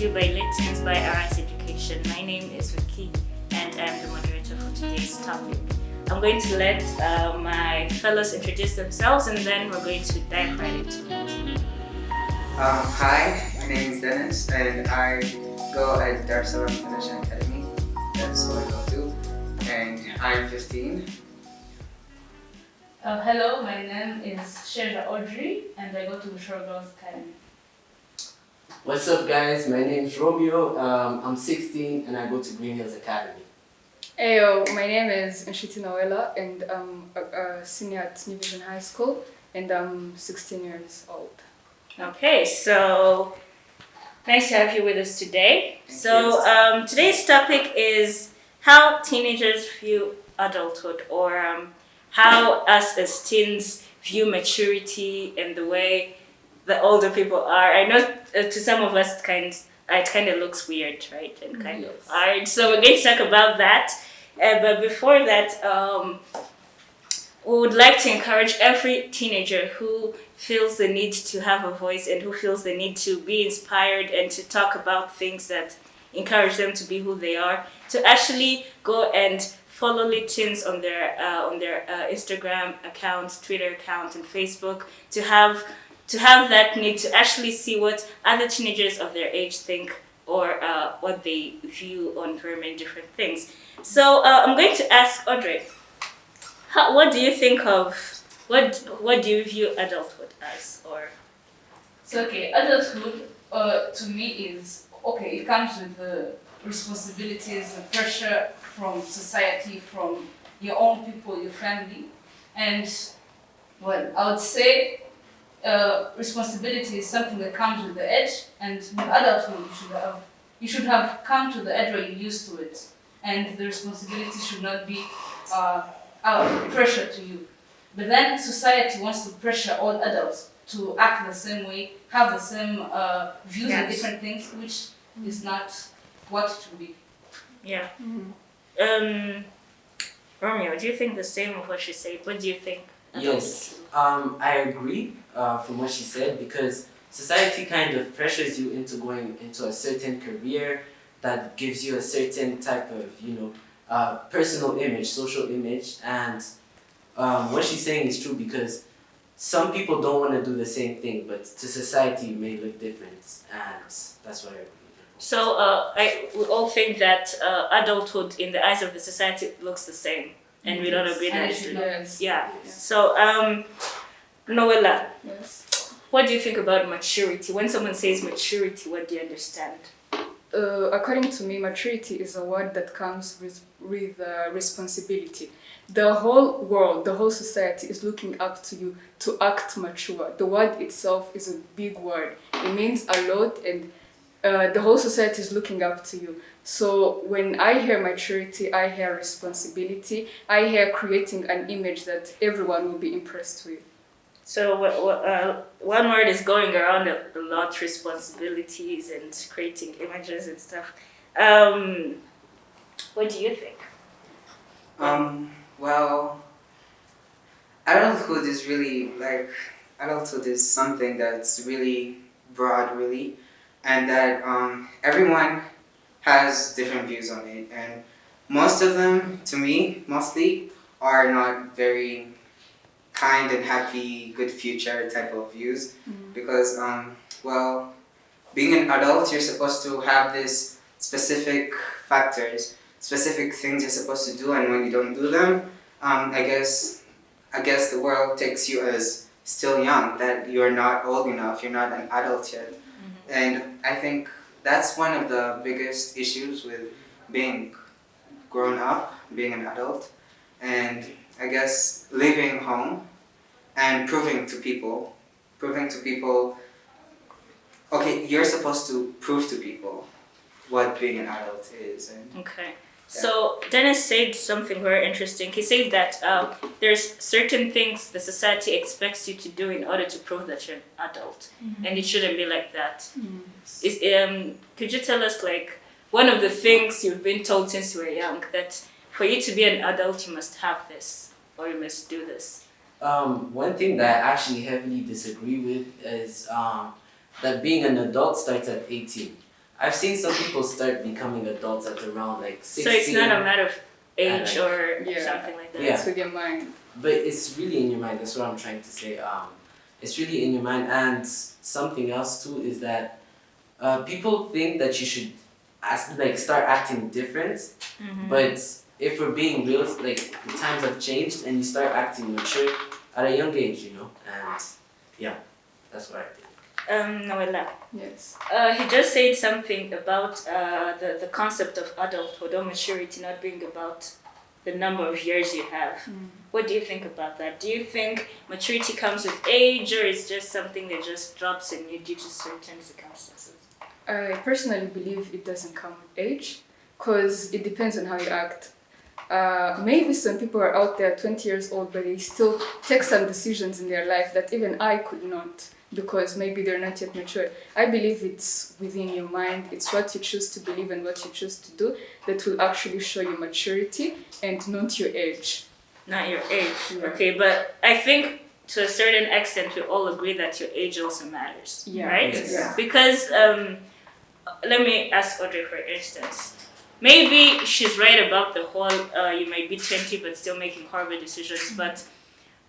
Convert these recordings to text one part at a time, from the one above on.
to you by Lit by RS Education. My name is Vicky and I'm the moderator for today's topic. I'm going to let my fellows introduce themselves and then we're going to dive right into it. Hi, my name is Dennis and I go at Dar es Salaam International Academy. That's what I go to. And I'm 15. Hello, my name is Sheja Audrey and I go to Shore Girls Academy. What's up, guys? My name is Romeo. I'm 16 and I go to Green Hills Academy. Heyo, my name is Nshiti Nawela and I'm a senior at New Vision High School and I'm 16 years old. Okay, so nice to have you with us today. Today's topic is how teenagers view adulthood, or how us as teens view maturity and the way the older people are. I know to some of us it kind of looks weird, right? And kind of hard. So we're going to talk about that. But before that, we would like to encourage every teenager who feels the need to have a voice and who feels the need to be inspired and to talk about things that encourage them to be who they are, to actually go and follow Litins on their Instagram account, Twitter account, and Facebook, to have that need to actually see what other teenagers of their age think or what they view on very many different things. So I'm going to ask Audrey, what do you think of, what do you view adulthood as? Or So adulthood to me is, it comes with the responsibilities, the pressure from society, from your own people, your family. And well, I would say responsibility is something that comes with the edge, and with adulthood you should have come to the edge where you're used to it, and the responsibility should not be pressure to you. But then society wants to pressure all adults to act the same way, have the same views on different things, which is not what it should be. Yeah. Romeo, do you think the same of what she said? What do you think? Yes, I agree from what she said, because society kind of pressures you into going into a certain career that gives you a certain type of, personal image, social image, and what she's saying is true, because some people don't want to do the same thing, but to society it may look different, and that's what I agree. So we all think that adulthood in the eyes of the society looks the same, and we don't agree that it's Yes. yeah. So Noella, Yes. what do you think about maturity? When someone says maturity, what do you understand? According to me, maturity is a word that comes with responsibility. The whole world, the whole society is looking up to you to act mature. The word itself is a big word. It means a lot, and the whole society is looking up to you. So when I hear maturity, I hear responsibility. I hear creating an image that everyone will be impressed with. So one word is going around a lot: responsibilities and creating images and stuff. What do you think? Well, adulthood is something that's really broad, really, and that everyone has different views on it, and most of them, to me, mostly, are not very kind and happy, good future type of views, because being an adult, you're supposed to have this specific factors, specific things you're supposed to do, and when you don't do them, I guess the world takes you as still young, that you're not old enough, you're not an adult yet. And I think that's one of the biggest issues with being grown up, being an adult, and I guess leaving home and proving to people, okay, you're supposed to prove to people what being an adult is. And Okay. So Dennis said something very interesting. He said that there's certain things the society expects you to do in order to prove that you're an adult, and it shouldn't be like that. Could you tell us, like, one of the things you've been told since you were young, that for you to be an adult you must have this or you must do this? One thing that I actually heavily disagree with is that being an adult starts at 18. I've seen some people start becoming adults at around like 16. So it's not a matter of age like- or Yeah. something like that. Yeah. It's with your mind. But it's really in your mind. That's what I'm trying to say. It's really in your mind. And something else too is that people think that you should start acting different. Mhm. But if we're being real, like the times have changed, and you start acting mature at a young age, you know. And yeah, that's what I think. Noella. Yes. He just said something about the concept of adulthood or maturity not being about the number of years you have. What do you think about that? Do you think maturity comes with age, or is just something that just drops in you due to certain circumstances? I personally believe it doesn't come with age, because it depends on how you act. Maybe some people are out there 20 years old, but they still take some decisions in their life that even I could not, because maybe they're not yet mature. I believe it's within your mind. It's what you choose to believe and what you choose to do that will actually show your maturity and not your age. Not your age. Yeah. Okay, but I think to a certain extent we all agree that your age also matters. Yeah. Right? Yes. Yeah. Because let me ask Audrey for instance. Maybe she's right about the whole you might be 20 but still making horrible decisions, but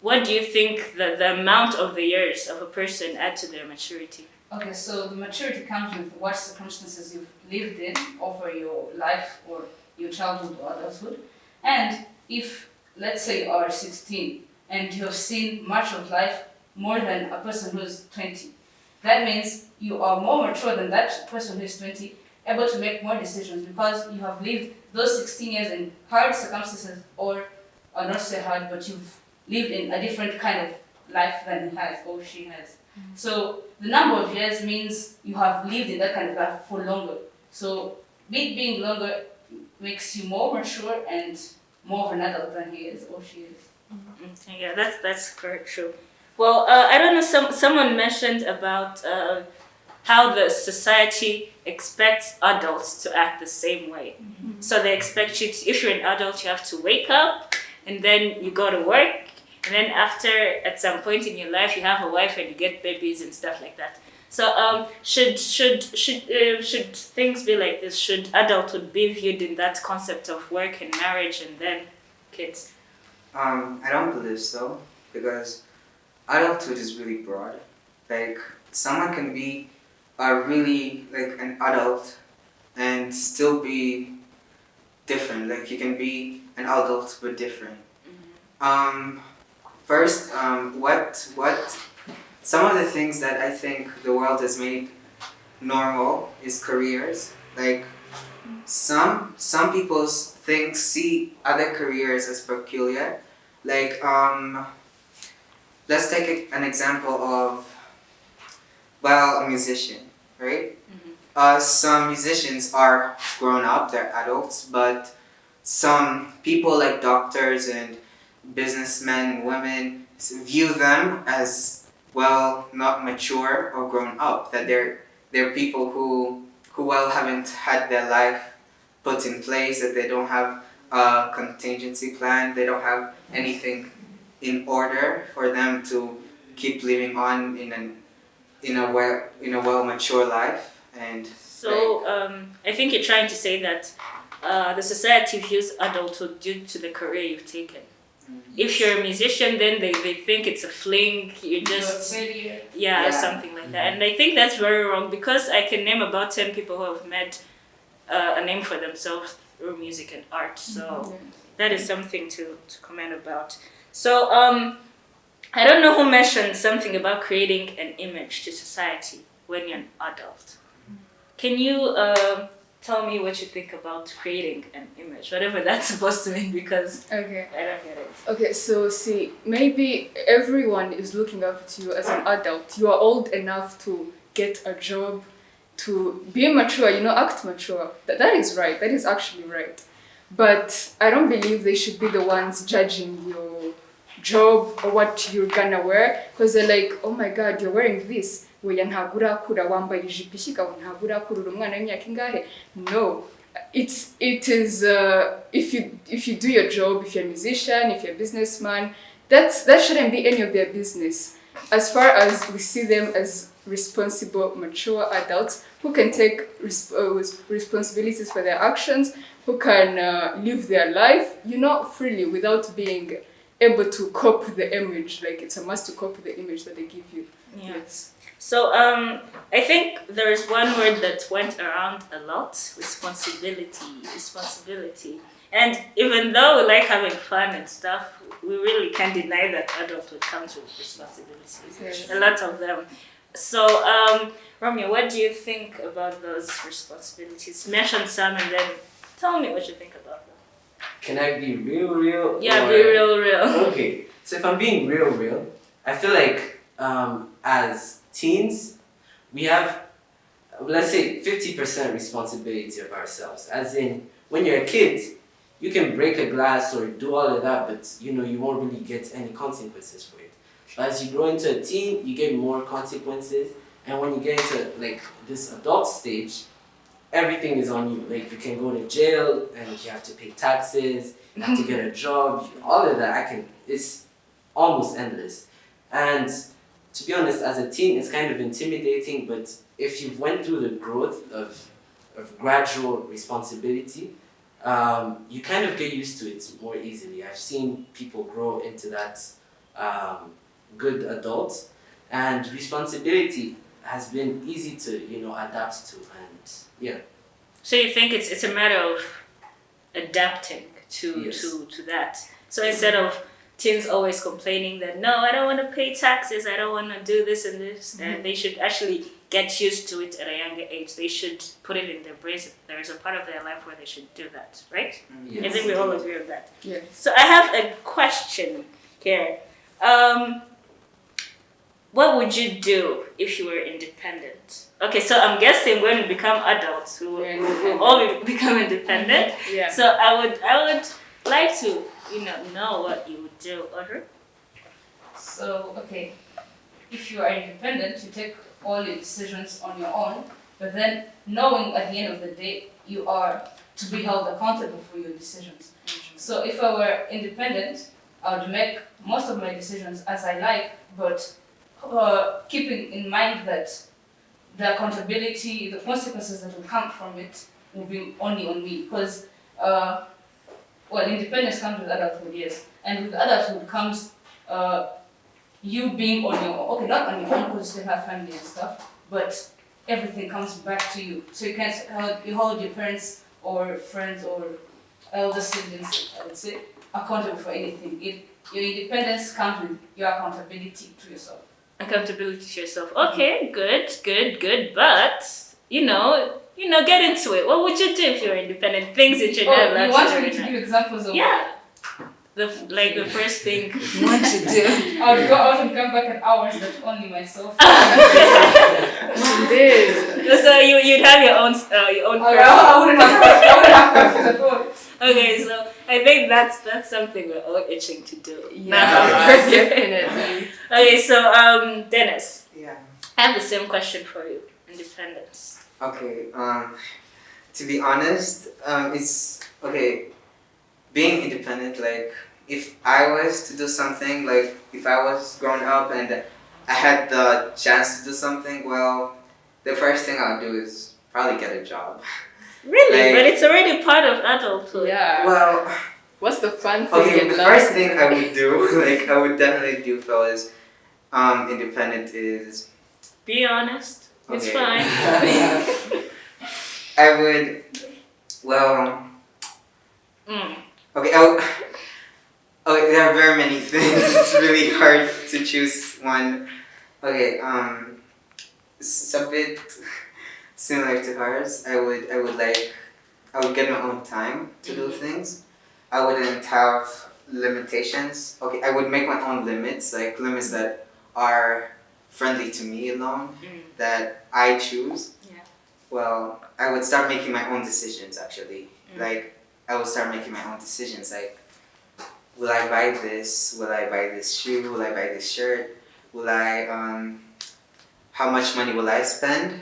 what do you think the amount of the years of a person add to their maturity? Okay, so the maturity comes with what circumstances you've lived in over your life or your childhood or adulthood. And if, let's say, you are 16 and you have seen much of life more than a person who's 20, that means you are more mature than that person who is 20, able to make more decisions because you have lived those 16 years in hard circumstances, or not so hard, but you've lived in a different kind of life than he has or she has. So the number of years means you have lived in that kind of life for longer. So it being longer makes you more mature and more of an adult than he is or she is. Okay, yeah, that's correct, true. Well, I don't know. Someone mentioned about how the society expects adults to act the same way. So they expect you to, if you're an adult, you have to wake up and then you go to work, and then after, at some point in your life, you have a wife and you get babies and stuff like that. So should things be like this? Should adulthood be viewed in that concept of work and marriage and then kids? I don't believe so, because adulthood is really broad. Like, someone can be really like an adult and still be different. Like, you can be an adult but different. First, what some of the things that I think the world has made normal is careers. Like, some people see other careers as peculiar. Like, let's take an example of, well, a musician, right? Some musicians are grown up, they're adults, but some people like doctors and businessmen, women, view them as, well, not mature or grown up, that they're people who well haven't had their life put in place, that they don't have a contingency plan, they don't have anything in order for them to keep living on in a well mature life. And So I think you're trying to say that the society views adulthood due to the career you've taken. If you're a musician, then they think it's a fling, you're just, failure. yeah, Yeah. something like that. And I think that's very wrong, because I can name about 10 people who have made a name for themselves through music and art. So that is something to comment about. So I don't know who mentioned something about creating an image to society when you're an adult. Can you tell me what you think about creating an image, whatever that's supposed to mean, because Okay. I don't get it. Okay, so see, maybe everyone is looking up to you as an adult. You are old enough to get a job, to be mature, act mature. That is right. That is actually right. But I don't believe they should be the ones judging your job or what you're gonna wear, because they're like, oh my god, you're wearing this. Weya ntabwo urakura wambaye ijipo ishyika ntabwo urakura uri umwana w'imyaka ingahe. No, it is if you do your job, if you're a musician, if you're a businessman, that shouldn't be any of their business. As far as we see them as responsible, mature adults who can take responsibilities for their actions, who can live their life, freely without being able to cope with the image. Like it's a must to cope with the image that they give you. Yeah. Yes. So I think there is one word that went around a lot: responsibility. And even though we like having fun and stuff, we really can't deny that adulthood comes with responsibilities. Yes. A lot of them. So Romeo, what do you think about those responsibilities? Mention some and then tell me what you think about them. Can I be real? Yeah, or- be real. Okay, so if I'm being real, I feel like as teens, we have, let's say, 50% responsibility of ourselves. As in, when you're a kid, you can break a glass or do all of that, but you won't really get any consequences for it. But as you grow into a teen, you get more consequences, and when you get into like this adult stage, everything is on you. Like you can go to jail and you have to pay taxes, you have to get a job, all of that. It's almost endless. And to be honest, as a teen, it's kind of intimidating, but if you've went through the growth of gradual responsibility, you kind of get used to it more easily. I've seen people grow into that good adults, and responsibility has been easy to adapt to, and yeah. So you think it's a matter of adapting to Yes. to that. So instead of teens always complaining that no, I don't want to pay taxes, I don't want to do this and this, and they should actually get used to it at a younger age. They should put it in their brains that there is a part of their life where they should do that, right? Yes. I think we all agree on that. Yes. So I have a question here. What would you do if you were independent? Okay, so I'm guessing when we become adults, we will all become independent. Yeah. So I would like to know what you would do, Audrey. So, okay, if you are independent, you take all your decisions on your own, but then knowing at the end of the day, you are to be held accountable for your decisions. So if I were independent, I would make most of my decisions as I like, but keeping in mind that the accountability, the consequences that will come from it will be only on me. Because, independence comes with adulthood, yes. And with adulthood comes you being on your own. Okay, not on your own because you still have family and stuff, but everything comes back to you. So you can't hold your parents or friends or elder siblings, I would say, accountable for anything. Your independence comes with your accountability to yourself. Accountability to yourself. Okay, good. But get into it. What would you do if you're independent? Things that you're not allowed you want to me do. to give examples of Yeah. The first thing. What to do? I would go out and come back at hours that only myself. Indeed. So you'd have your own I wouldn't have coffee at all. Okay, so I think that's something we're all itching to do. Yeah, definitely. Okay, so Dennis, Yeah. I have the same question for you. Independence. Okay. To be honest, it's okay. Being independent, like if I was to do something, like if I was grown up and I had the chance to do something, well, the first thing I'll do is probably get a job. Really? Like- But it's already part of adulthood. Yeah. Well, What's the fun thing? okay, in the life? first thing I would do, like I would definitely do, fellas, independent is. Be honest. It's Okay. fine. I would, well, Mm. okay, there are very many things. It's really hard to choose one. Okay, it's a bit similar to hers. I would get my own time to do things. I wouldn't have limitations. Okay, I would make my own limits, like limits that are friendly to me alone, that I choose. Yeah. Well, I would start making my own decisions actually. Like, I would start making my own decisions. Like, will I buy this? Will I buy this shoe? Will I buy this shirt? Will I, how much money will I spend?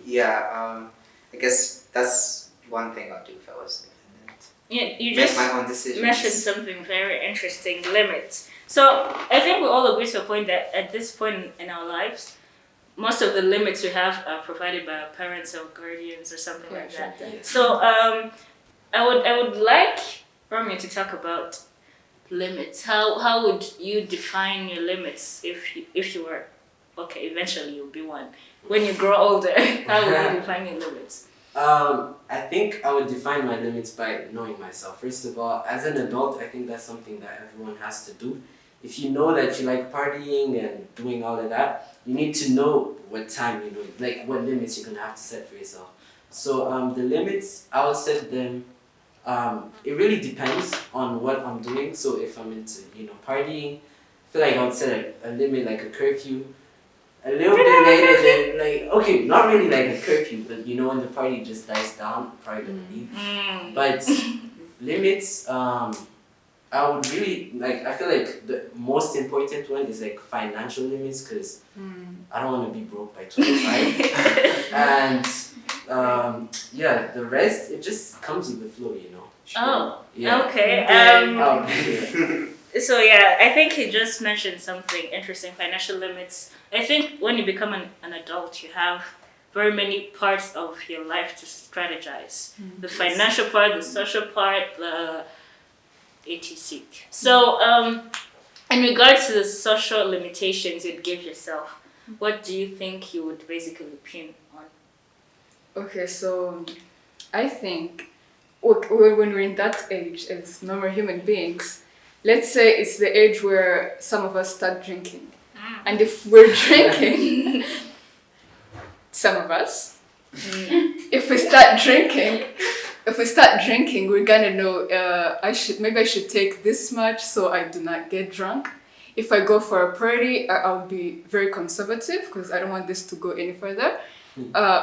Yeah, I guess that's one thing I'll do if I was independent. Yeah, you Make just my own decisions. mentioned something very interesting, limits. So I think we all agree to a point that at this point in our lives, most of the limits we have are provided by our parents or guardians or something Yeah, like sure that. thing. Yes. So I would like Romeo to talk about limits. How would you define your limits if you were okay? Eventually, you'll be one. When you grow older, how would you define your limits? I think I would define my limits by knowing myself. First of all, as an adult, I think that's something that everyone has to do. If you know that you like partying and doing all of that, you need to know what time, like what limits you're gonna have to set for yourself. So the limits, I would set them. It really depends on what I'm doing. So if I'm into partying, I feel like I would set a limit, like a curfew. A little bit later than okay, not really like a curfew, but when the party just dies down, I'm probably gonna leave. But limits, I would really I feel like the most important one is like financial limits because I don't want to be broke by 25. And yeah, the rest it just comes with the flow. Oh, Yeah. okay. Yeah. So yeah, I think he just mentioned something interesting. Financial limits. I think when you become an adult, you have very many parts of your life to strategize. The financial part, the social part, the etc. So in regards to the social limitations you'd give yourself, what do you think you would basically pin on? Okay, so I think when we're in that age as normal human beings, let's say it's the age where some of us start drinking. And if we're drinking, some of us, if we start drinking, we're gonna know I should take this much so I do not get drunk. If I go for a party, I'll be very conservative because I don't want this to go any further.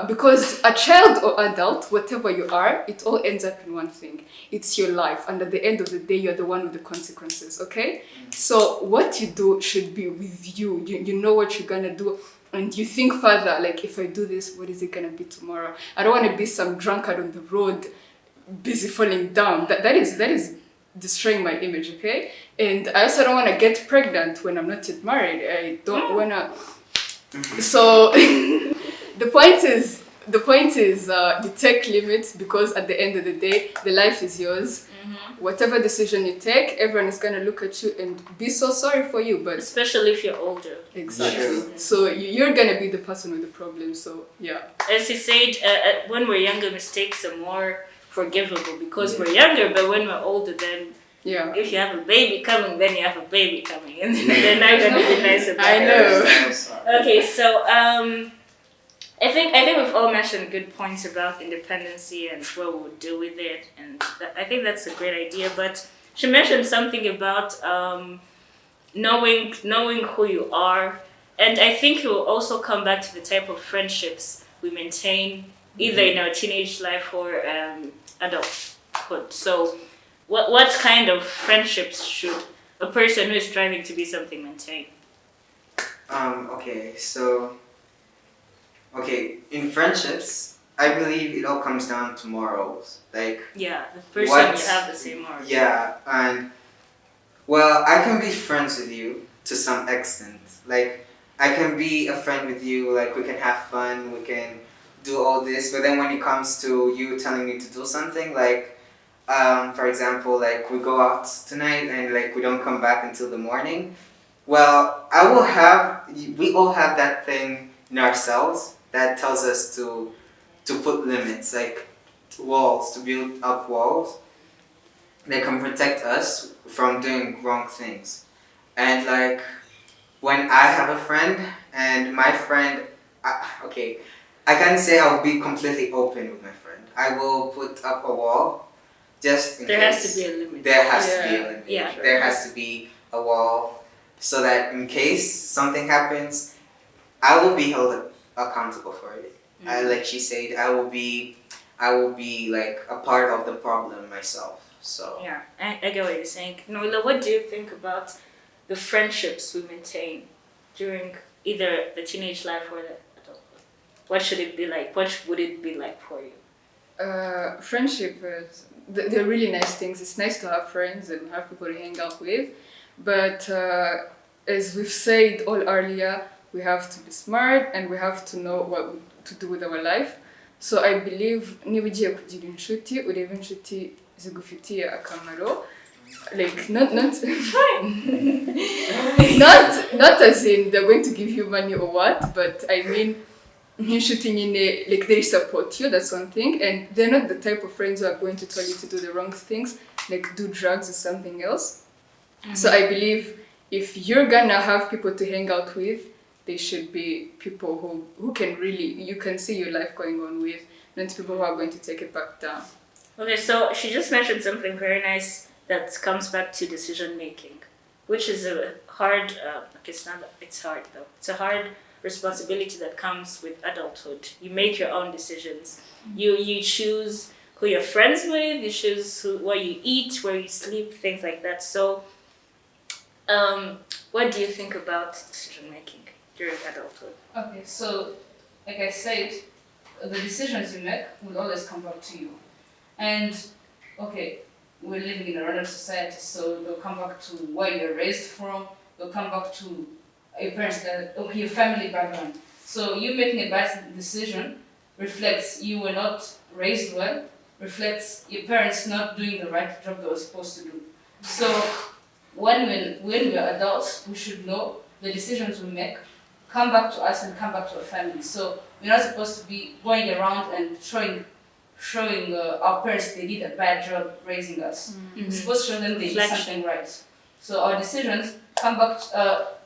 Because a child or adult, whatever you are, it all ends up in one thing. It's your life, and at the end of the day, you're the one with the consequences, okay? So what you do should be with you. You know what you're gonna do, and you think further, like, if I do this, what is it gonna be tomorrow? I don't want to be some drunkard on the road, busy falling down. That is destroying my image, okay? And I also don't want to get pregnant when I'm not yet married. I don't want to... So... The point is you take limits because at the end of the day, the life is yours. Whatever decision you take, everyone is going to look at you and be so sorry for you. But especially if you're older. Exactly. Sure. So you're going to be the person with the problem. So yeah. As he said, when we're younger, mistakes are more forgivable because we're younger. But when we're older, then if you have a baby coming, then you have a baby coming, and they're not going to be nice about it. I know. Okay, so I think we've all mentioned good points about independency and what we would do with it, and I think that's a great idea. But she mentioned something about knowing who you are, and I think it will also come back to the type of friendships we maintain, either in our teenage life or adulthood. So, what kind of friendships should a person who is striving to be something maintain? Okay, in friendships, I believe it all comes down to morals. Like, yeah, the person you have the same morals. Yeah, and well, I can be friends with you to some extent. Like, I can be a friend with you, like, we can have fun, we can do all this, but then when it comes to you telling me to do something, like, for example, like, we go out tonight and, like, we don't come back until the morning, well, we all have that thing in ourselves that tells us to put limits, like walls, to build up walls that can protect us from doing wrong things. And like when I have a friend and my friend, I can't say I'll be completely open with my friend. I will put up a wall just in There case. has to be a limit. There has to be a limit. Yeah. There has to be a wall so that in case something happens, I will be held accountable for it. Like she said, I will be like a part of the problem myself. So yeah, I get what you're saying. Noila, what do you think about the friendships we maintain during either the teenage life or the adulthood? What should it be like? What would it be like for you? Friendship, they're really nice things. It's nice to have friends and have people to hang out with. But as we've said all earlier, we have to be smart, and we have to know what to do with our life. So I believe niba ugiye kugira inshuti urebe inshuti zigufitiye akamaro, like not not as in they're going to give you money or what, but I mean nk'inshuti nyine, like they support you, that's one thing, and they're not the type of friends who are going to tell you to do the wrong things, like do drugs or something else. So I believe if you're gonna have people to hang out with, they should be people who can really, you can see your life going on with, not people who are going to take it back down. Okay, so she just mentioned something very nice that comes back to decision making, which is a hard, it's hard though. It's a hard responsibility that comes with adulthood. You make your own decisions. You choose who you're friends with, you choose what you eat, where you sleep, things like that. So, what do you think about decision making during adulthood? Okay, so like I said, the decisions you make will always come back to you. And okay, we're living in a random society, so they'll come back to where you're raised from, they'll come back to your parents, your family background. So you making a bad decision reflects you were not raised well, reflects your parents not doing the right job they were supposed to do. So when we're adults, we should know the decisions we make come back to us and come back to our family. So we're not supposed to be going around and showing our parents they did a bad job raising us. Mm-hmm. We're supposed to show them they did something right. So our decisions come back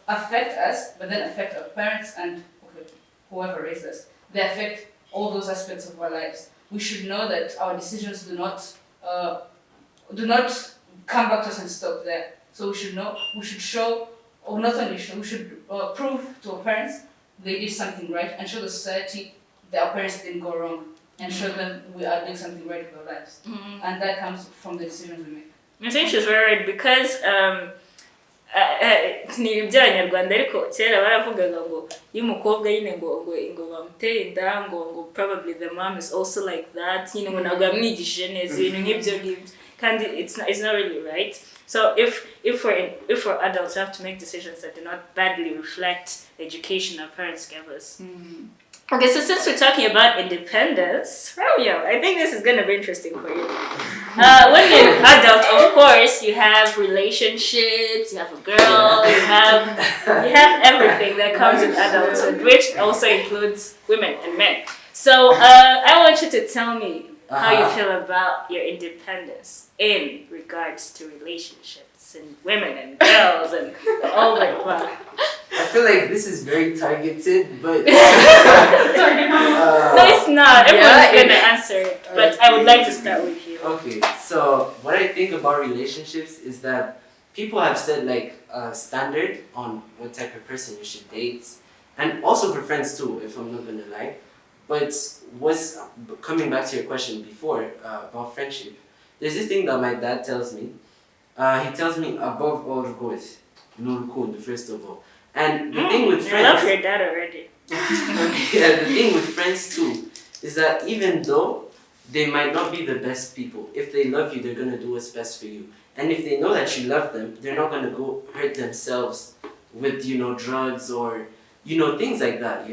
affect us, but then affect our parents and whoever raised us. They affect all those aspects of our lives. We should know that our decisions do not come back to us and stop there. So we should know, we should show, or not only show, we should prove to our parents they did something right, and show the society that our parents didn't go wrong, and show them we are doing something right with our lives. Mm-hmm. And that comes from the decisions we make. I think she's very right because ni iby'abanyarwanda ariko kera baravugaga ngo iyo umukobwa nyine ngo bamuteye inda ngo probably the mom is also like that, nyine ngo ntabwo yamwigishije neza ibintu nk'ibyo ngibyo kandi it's not really right. So if we're adults, we have to make decisions that do not badly reflect the education our parents gave us. Okay, so since we're talking about independence, Romeo, I think this is going to be interesting for you. When you're an adult, of course, you have relationships, you have a girl, you have everything that comes with adulthood, which also includes women and men. So I want you to tell me how you feel about your independence in regards to relationships and women and girls and all that fun. I feel like this is very targeted, but No, it's not. Everyone's gonna answer it, but I would like to start with you. Okay, so what I think about relationships is that people have set like a standard on what type of person you should date, and also for friends too, if I'm not gonna lie. But what's coming back to your question before about friendship, there's this thing that my dad tells me. He tells me above all goes, no rukundo, first of all. And the thing with friends, I love your dad already. yeah, the thing with friends too is that even though they might not be the best people, if they love you, they're gonna do what's best for you. And if they know that you love them, they're not gonna go hurt themselves with drugs or things like that.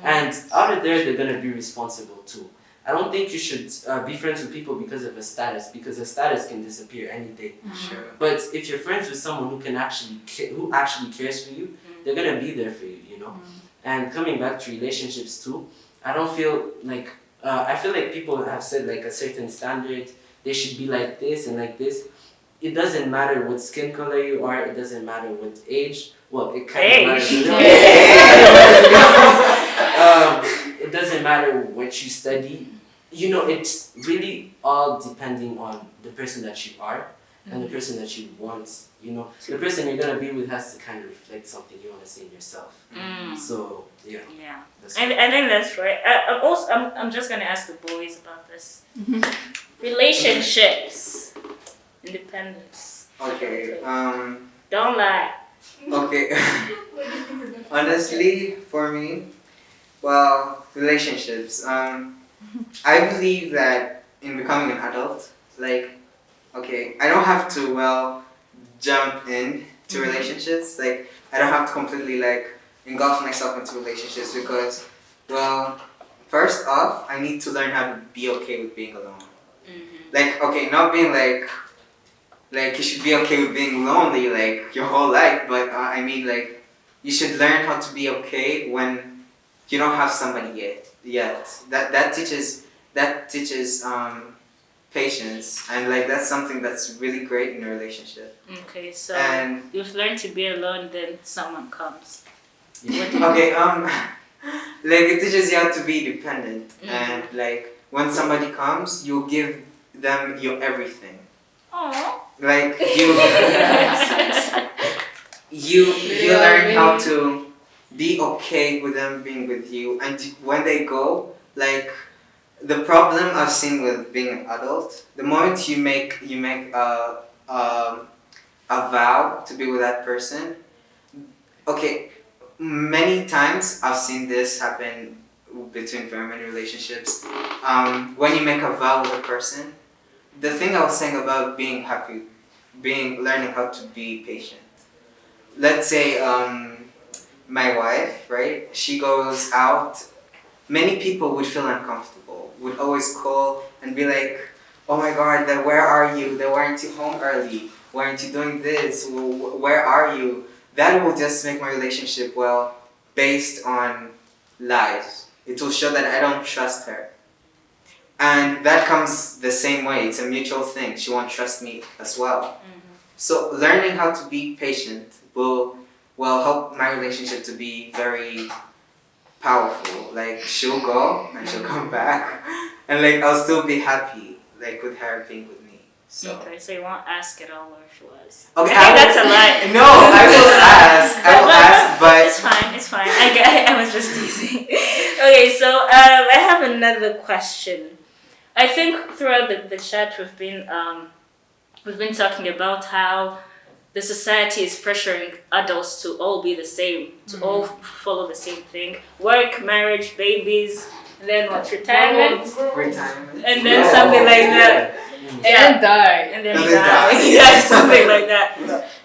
And out of there, they're gonna be responsible too. I don't think you should be friends with people because of a status, because a status can disappear any day. Sure. But if you're friends with someone who actually cares for you, they're gonna be there for you, And coming back to relationships too, I don't feel like I feel like people have set like a certain standard. They should be like this and like this. It doesn't matter what skin color you are. It doesn't matter what age. Well, it kind of matters. It doesn't matter what you study. It's really all depending on the person that you are and the person that you want. The person you're gonna be with has to kind of reflect something you want to see in yourself. So yeah. Yeah, I think that's right. I'm just gonna ask the boys about this. Relationships, independence. Okay. Don't lie. Okay. Honestly, for me, well, relationships. I believe that in becoming an adult, I don't have to jump in to relationships. I don't have to completely engulf myself into relationships because, well, first off, I need to learn how to be okay with being alone. Like, okay, not being like you should be okay with being lonely like your whole life, but I mean like you should learn how to be okay when you don't have somebody yet. That teaches patience, and like that's something that's really great in a relationship. Okay, so And you've learned to be alone, then someone comes. okay, like it teaches you how to be dependent, and like when somebody comes, you give them your everything. Aww. Like you learn how to be okay with them being with you, and when they go, like the problem I've seen with being an adult, the moment you make a vow to be with that person, okay, many times I've seen this happen between very many relationships. When you make a vow with a person, the thing I was saying about being happy, learning how to be patient. Let's say my wife, right? She goes out. Many people would feel uncomfortable. Would always call and be like, "Oh my God, where are you? Why aren't you home early? Why aren't you doing this? Where are you?" That will just make my relationship based on lies. It will show that I don't trust her. And that comes the same way. It's a mutual thing. She won't trust me as well. So learning how to be patient will help my relationship to be very powerful. Like she'll go and she'll come back, and like I'll still be happy like with her being with me. So Okay, so you won't ask at all where she was. okay, I think that's a lie. No, I will ask. I will ask, but It's fine. It's fine. I was just teasing. Okay, so I have another question. I think throughout the chat we've been talking about how the society is pressuring adults to all be the same, to all follow the same thing: work, marriage, babies, and then what, retirement, retirement. and then something like that. And die. And then And then die. die. Yeah, something like that.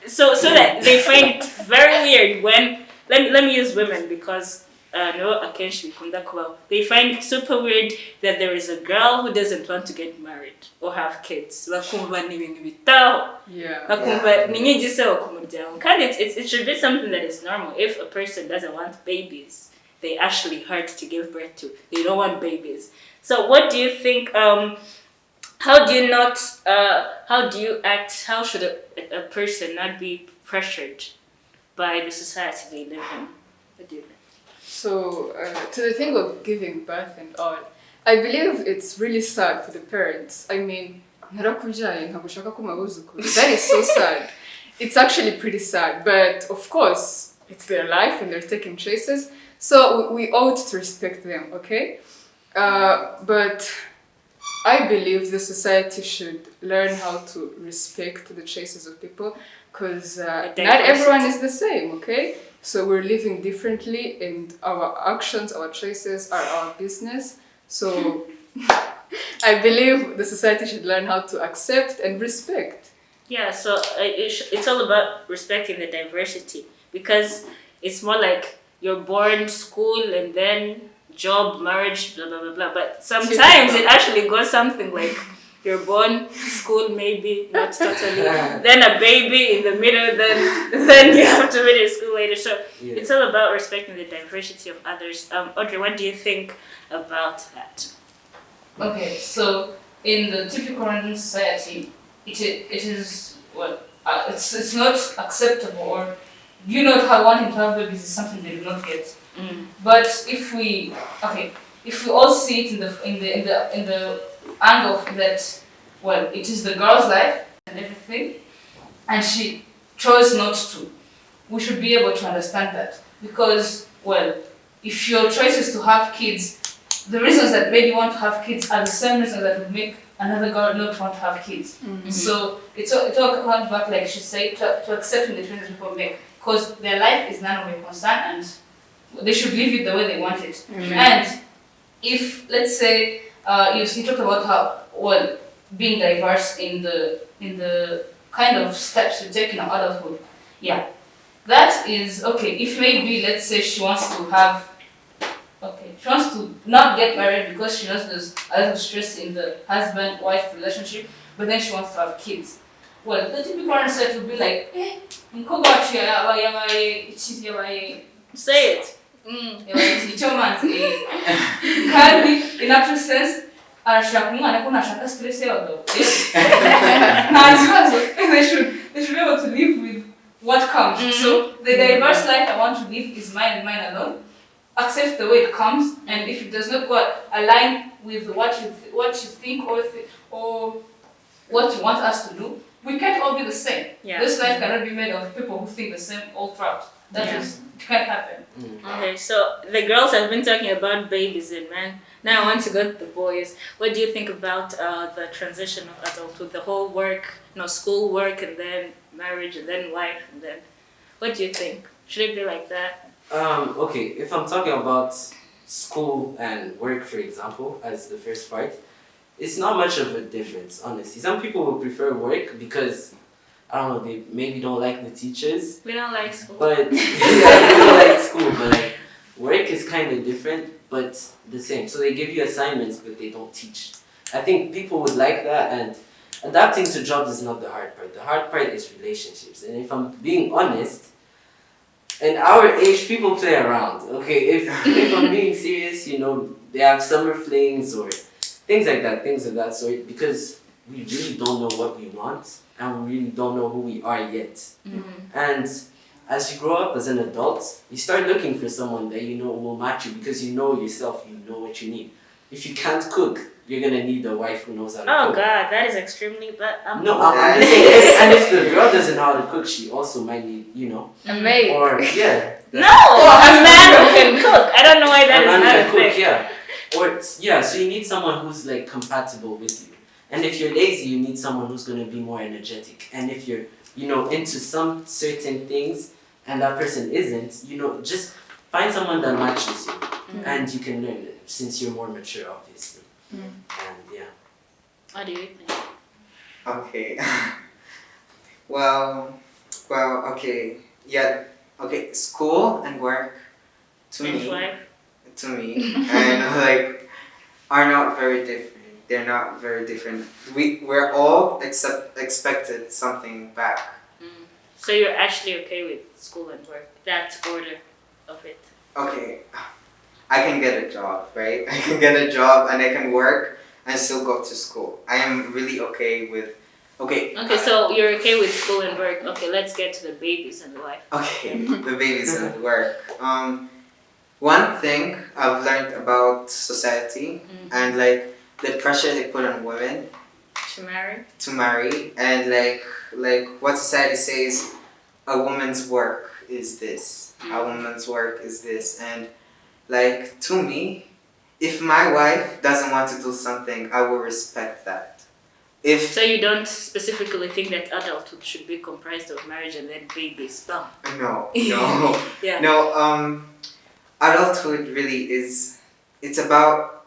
So that they find it very weird when let me use women because no akenshi bikunda kubaho. They find it super weird that there is a girl who doesn't want to get married or have kids. Bakumva ni ibintu bitaho. Yeah. Bakumva ni inyigisho ku muryango. Kandi it should be something that is normal. If a person doesn't want babies, they actually hurt to give birth to. They don't want babies. So what do you think? How do you act? How should a person not be pressured by the society they live in? What do you think? So, to the thing of giving birth and all, I believe it's really sad for the parents. I mean, narakubyaye ntabwo ushaka ko mabuzukuru. That is so sad. It's actually pretty sad, but of course, it's their life and they're taking choices. So we ought to respect them, okay? But I believe the society should learn how to respect the choices of people because not everyone is the same, okay? So we're living differently and our actions, our choices are our business. So I believe the society should learn how to accept and respect. Yeah, so it's all about respecting the diversity because it's more like you're born, school, and then job, marriage, blah, blah, blah, blah. But sometimes it actually goes something like you're born, school maybe, not totally, then a baby in the middle, then you have to finish school later. So it's all about respecting the diversity of others. Audrey, what do you think about that? Okay, so in the typical Rwandan society, it is it's not acceptable, or you not wanting to have babies is something they do not get. But if we all see it in the angle that, well, it is the girl's life and everything, and she chose not to, we should be able to understand that. Because, well, if your choice is to have kids, the reasons that made you want to have kids are the same reasons that would make another girl not want to have kids. So it all comes back, like she said, to accepting the choices people make, because their life is none of your concern and they should live it the way they want it. And if, let's say, you talked about how, well, being diverse in the kind of steps you take in adulthood. Yeah, That is okay. If maybe let's say she wants to have she wants to not get married because she knows there's a lot of stress in the husband-wife relationship, but then she wants to have kids. Well, the typical answer would be like, nkogachi yabaye Say it. icyomanzi kandi in actual sense arashaka umwana ko ntashaka stress y'abagabo nta kibazo they should be able to live with what comes. So the diverse life I want to live is mine and mine alone. Accept the way it comes, and if it does not go align with what you think or what you want us to do, we can't all be the same. Yeah. This life cannot be made of people who think the same all throughout. That just can't happen. Okay, so the girls have been talking about babies and man. Now I want to go to the boys. What do you think about the transition of adulthood, the whole work, school work, and then marriage, and then wife, and then what do you think? Should it be like that? Okay, if I'm talking about school and work, for example, as the first part, it's not much of a difference, honestly. Some people will prefer work because, I don't know, they maybe don't like the teachers. We don't like school. But, yeah, they don't like school, but like, work is kind of different, but the same. So they give you assignments, but they don't teach. I think people would like that, and adapting to jobs is not the hard part. The hard part is relationships. And if I'm being honest, in our age, people play around. Okay, if I'm being serious, they have summer flings or things like that, things of that sort, because we really don't know what we want and we really don't know who we are yet. And as you grow up as an adult, you start looking for someone that will match you because you know yourself, you know what you need. If you can't cook, you're gonna need a wife who knows how to cook. Oh God, that is extremely bad. I'm just saying, and if the girl doesn't know how to cook, she also might need, A maid. or yeah. No, a man who can cook. I don't know why that is not a cook, thing. yeah. Or so you need someone who's like compatible with you. And if you're lazy, you need someone who's gonna be more energetic. And if you're, into some certain things and that person isn't, just find someone that matches you. And you can learn it since you're more mature, obviously. And yeah. What do you think? Okay. well, okay. Yeah. Okay. School and work to And me, wife? and like are not very different. They're not very different. We're all expected something back. So you're actually okay with school and work? That order of it? Okay. I can get a job, right? I can get a job and I can work and still go to school. I am really okay with. Okay. Okay, so you're okay with school and work. Okay, let's get to the babies and the wife. Okay, the babies and work. One thing I've learned about society and like the pressure they put on women To marry? to marry, and like what society says, a woman's work is this, a woman's work is this, and like to me, if my wife doesn't want to do something, I will respect that. If So you don't specifically think that adulthood should be comprised of marriage and then babies? Bum. no, Yeah. no, adulthood really is, it's about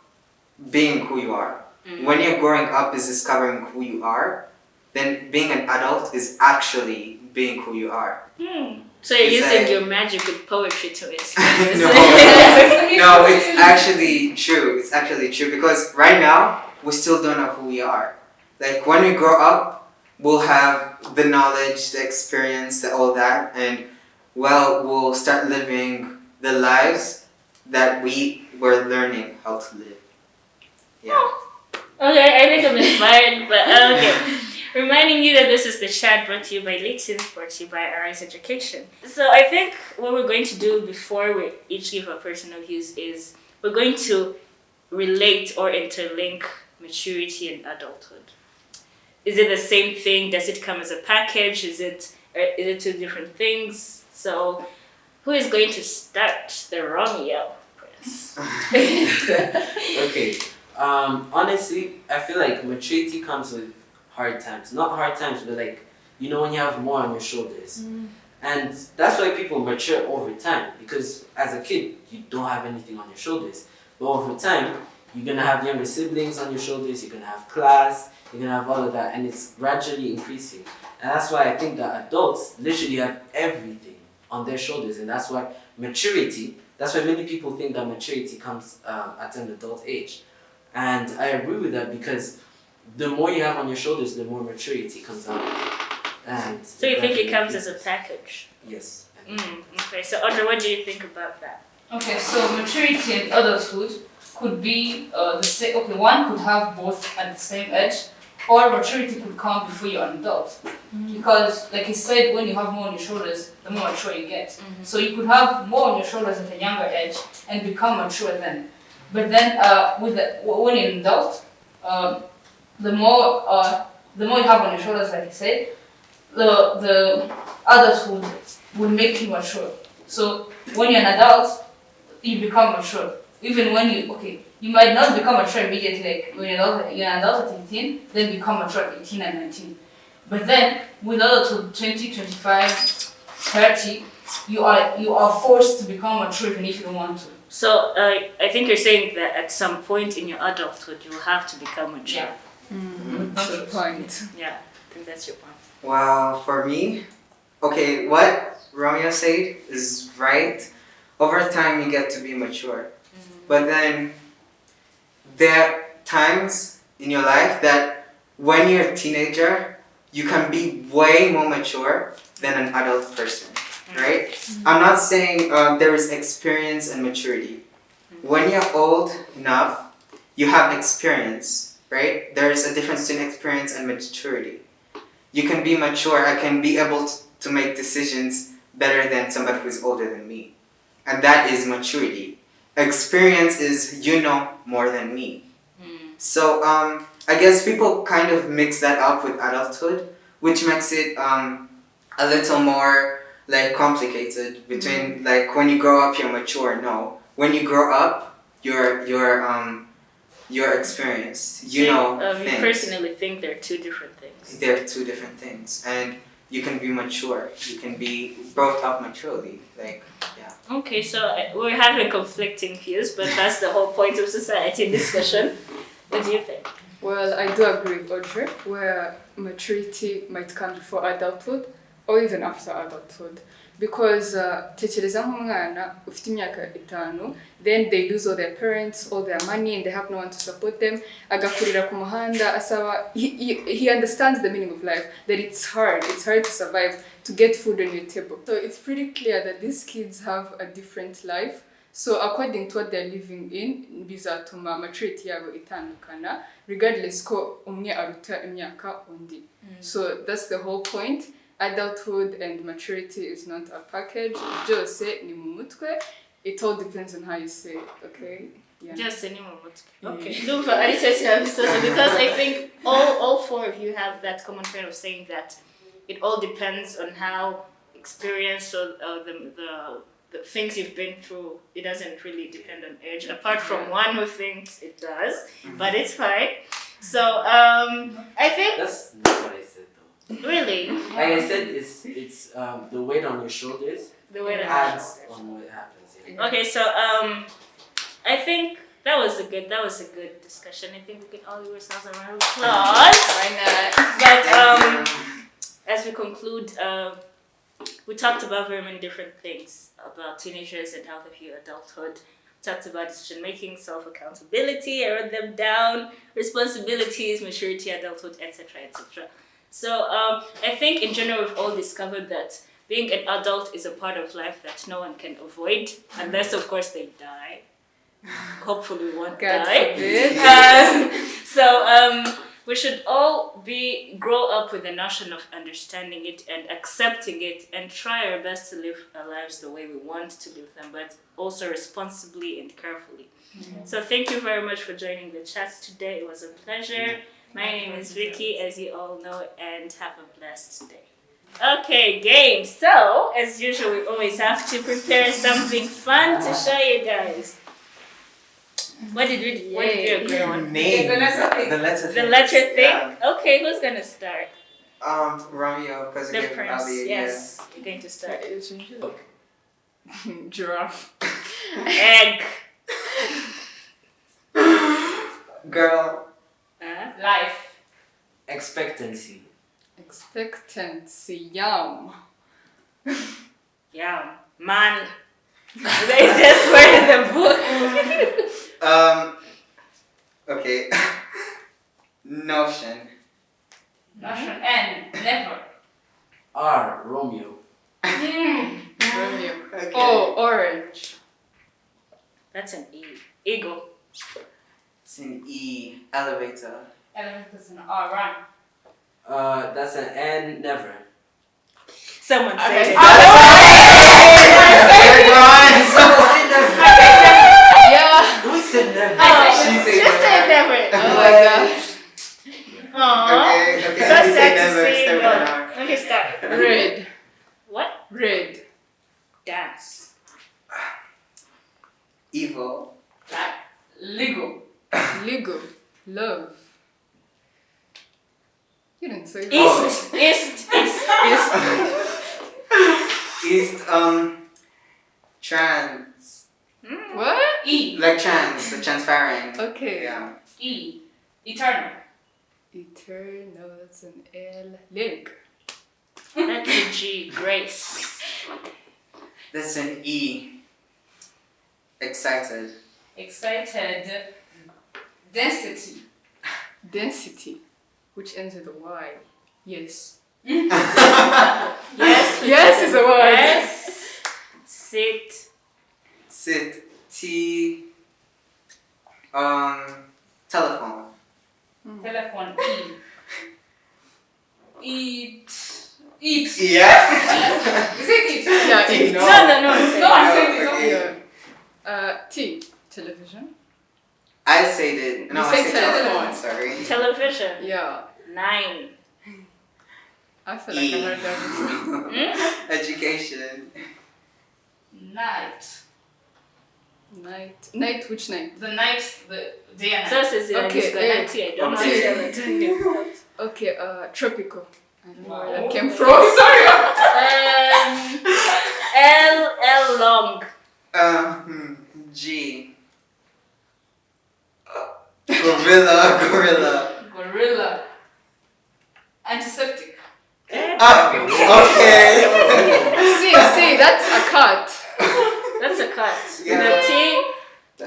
being who you are. When you're growing up is discovering who you are, then being an adult is actually being who you are. So you're It's using like- your magical poetry to inspire No, yourself. no, it's actually true. It's actually true because right now we still don't know who we are. Like when we grow up, we'll have the knowledge, the experience, all that, and we'll start living the lives that we were learning how to live. Yeah. Okay, I think I'm inspired, but okay. Reminding you that this is the chat brought to you by Lixins, brought to you by Arise Education. So I think what we're going to do before we each give our personal views is we're going to relate or interlink maturity and adulthood. Is it the same thing? Does it come as a package? Is it two different things? So who is going to start the Romeo, Prince? Okay. Honestly, I feel like maturity comes with hard times. Not hard times, but like, when you have more on your shoulders. And that's why people mature over time. Because as a kid, you don't have anything on your shoulders. But over time, you're going to have younger siblings on your shoulders. You're going to have class. You're going to have all of that. And it's gradually increasing. And that's why I think that adults literally have everything on their shoulders, and that's why maturity. That's why many people think that maturity comes at an adult age, and I agree with that because the more you have on your shoulders, the more maturity comes out. And So you think it comes as a package? Yes. Okay, so Audrey, what do you think about that? Okay, so maturity and adulthood could be the same. Okay, one could have both at the same age, or maturity could come before you're an adult. Because, like you said, when you have more on your shoulders, the more mature you get. So you could have more on your shoulders at a younger age and become mature then. But then, when you're an adult, the more you have on your shoulders, like you said, the adulthood will make you mature. So when you're an adult, you become mature. Even when you might not become mature immediately, like when you're an adult at 18, then become mature at 18 and 19. But then with adulthood 20, 25, 30, you are forced to become mature even if you don't want to. So I think you're saying that at some point in your adulthood, you will have to become mature. Yeah. That's the point. Yeah, I think that's your point. Well, for me, okay, what Romeo said is right. Over time, you get to be mature. But then there are times in your life that when you're a teenager, you can be way more mature than an adult person, right? I'm not saying there is experience and maturity. When you're old enough, you have experience, right? There is a difference between experience and maturity. You can be mature, I can be able to make decisions better than somebody who's older than me. And that is maturity. Experience is you know more than me. So I guess people kind of mix that up with adulthood, which makes it a little more like complicated between like when you grow up you're mature. No, when you grow up you're experienced. You know You things. personally think they're two different things. They're two different things, and you can be mature. You can be brought up maturely. Like yeah. Okay, so we're having conflicting views, but that's the whole point of society discussion. What do you think? Well, I do agree with Audrey, where maturity might come before adulthood or even after adulthood. Because tekereza nk'umwana ufite imyaka 5, then they lose all their parents, all their money, and they have no one to support them. Agakurira ku muhanda asaba, he understands the meaning of life, that it's hard to survive, to get food on your table. So it's pretty clear that these kids have a different life. So according to what they're living in, bizatuma maturity yabo itandukana, regardless ko umwe aruta imyaka undi. So that's the whole point. Adulthood and maturity is not a package. Byose ni mu mutwe. It all depends on how you say it, okay? Yeah. Just any moment. Okay. Look, because I think all four of you have that common thread of saying that it all depends on how experienced or the things you've been through. It doesn't really depend on age, apart from one who thinks it does, but it's fine. So I think That's not what I said though. really Like I said, it's the weight on your shoulders the way that adds on what happens. Yeah. Okay, so I think that was a good discussion. I think we can all give ourselves a round of applause. Why not? But as we conclude, we talked about very many different things about teenagers and how they view adulthood. We talked about decision making, self accountability. I wrote them down: responsibilities, maturity, adulthood, etc., etc. So I think in general we've all discovered that being an adult is a part of life that no one can avoid, unless of course they die. Hopefully we won't God die. forbid. So we should all grow up with the notion of understanding it and accepting it and try our best to live our lives the way we want to live them, but also responsibly and carefully. So thank you very much for joining the chat today. It was a pleasure. My name is Vicky, as you all know, and have a blessed day. Okay, game. So, as usual, we always have to prepare something fun to show you guys. What did we agree on? Names. The letter thing. The The letter thing? Yeah. Okay, who's gonna start? Romeo, because The it gave prince. Ali. Yes, you're going to start. Giraffe. Egg. Girl. Life. Expectancy. Expectancy. Yum. Yeah, man. There is this word in the book. Okay. Notion. Notion. N. Never. R. Romeo. Romeo. Okay. Oh, orange. That's an E. Eagle. It's an E. Elevator. Elevators an R. Run. That's an N. Never. Someone Okay. said it. Third one. Yeah. Who said never? She said never. Oh my gosh. Aww. Okay. So You say sad to never. see, Step but on. okay, start. Red. What? Red. Dance. Evil. Lego. Lego. Love. You didn't say that. East. East. East. Trans. What? E. Like trans. The transparent. Okay. Yeah. E. Eternal. Eternal. That's an L. Leg. That's a G. Grace. That's an E. Excited. Excited. Density. Density. Which ends with a Y. Yes. Yes. Yes is a word. Yes. Sit. Sit. T. Telephone. Telephone. E. Eat. Eat. Yeah. Is it eat? Yeah, eat. No. No. No, I said it. Okay. Yeah. T. Television. I said it. No, You I said said telephone. telephone. Sorry. Television. Yeah. 9. I feel like I heard that before. Education. Night. Night. Night, which night? The night, the day and So night. says Okay, I don't okay. know. Okay, tropical. I don't know where Wow. that came from. Sorry. L long. G. Gorilla. Gorilla. Antiseptic. Okay. See, that's a cat. That's a cut. Yeah. The T.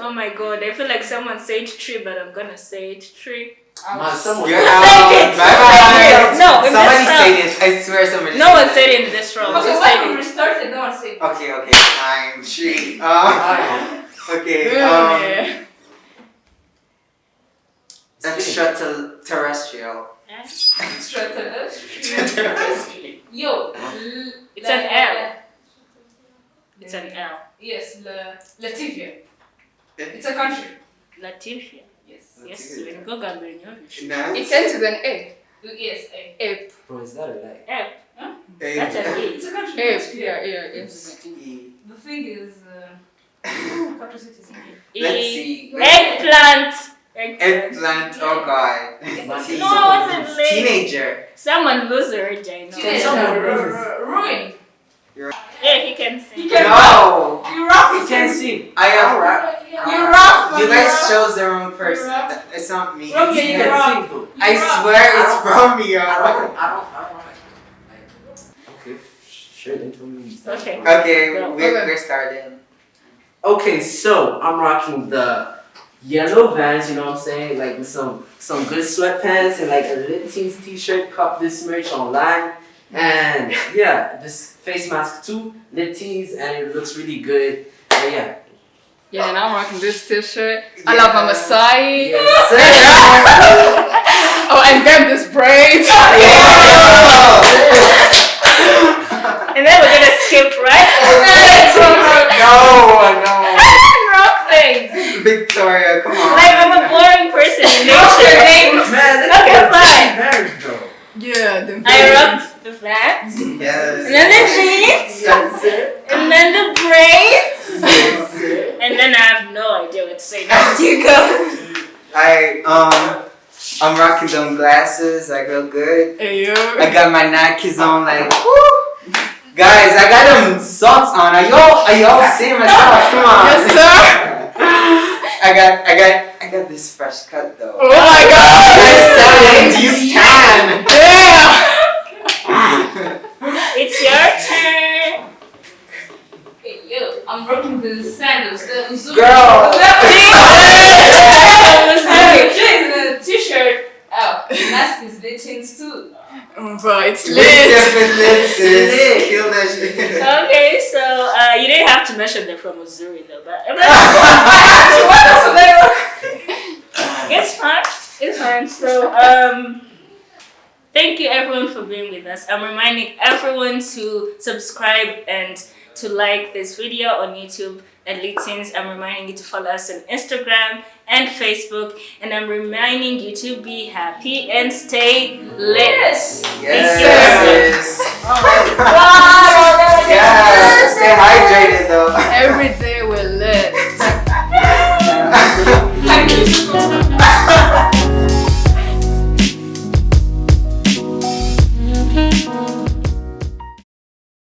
Oh my god, I feel like someone said tree, but I'm gonna say it tree. Man, someone. You're Who out. said it? Bye Who said bye. it? No, in Somebody this said round. it. I swear somebody No one said it in this round. Okay, Who when said we it? restarted, no one said it. Okay, fine. Tree. Okay. Yeah. Extraterrestrial. Extraterrestrial. Yo. It's an L. It's an L. Yes, Latvia. It's a country. Latvia. Yes. Yes, when go Gambrinyovic. It ends with an A. Yes, a. Ape. Bro, is that a lie? F. That's an E. It's a country. Ape. Yeah, it's an A. The thing is, what was it? Let's E. see. Eggplant. Eggplant. Oh god. Man, No, I wasn't late. Teenager. Someone lose already, I know. Teenager. someone Ruin. Yeah, he can sing. You can No. You rough. You can't see. I am. You rough. You guys chose the wrong person. It's not me. Romeo, It's you him. rough. bro. I swear it's Romeo. I don't. Okay, sure, then tell me. Okay. Okay, Go. we're starting. Okay, so I'm rocking the yellow Vans, you know what I'm saying? Like with some good sweatpants and like a Lit Teens t-shirt. Cop this merch online. And yeah, this face mask too, Lit Teens, and it looks really good. And yeah. Yeah, and I'm rocking this t-shirt. I love my Masai. Yes, sir. Oh, and then this braid. And then we're gonna skip right No. rock things. Victoria, come on. Like I'm a boring person in nature. Man, Okay, fine. married though. Yeah, the I rocked the flats, and Yes. then the jeans, Yes, sir. and then the braids, Yes, sir. and then I have no idea what to say next. You go. I'm rocking them glasses. I feel good. Hey, yo. I got my Nikes on, like, woo. Guys, I got them socks on. Are y'all seeing my socks? Come on. Yes, sir. I got this fresh cut though. Oh my God. Do you stand? Yeah. It's your turn. mask is lit too. Bro, it's Lit, lit. definitely, sis. Kill that shit. Okay, so you didn't have to mention they're from Missouri though, but it's fine. It's fine. So thank you everyone for being with us. I'm reminding everyone to subscribe and to like this video on YouTube and LinkedIn. I'm reminding you to follow us on Instagram and Facebook, and I'm reminding you to be happy and stay lit. Yes. Thank you. Yeah. Stay hydrated though. Every day.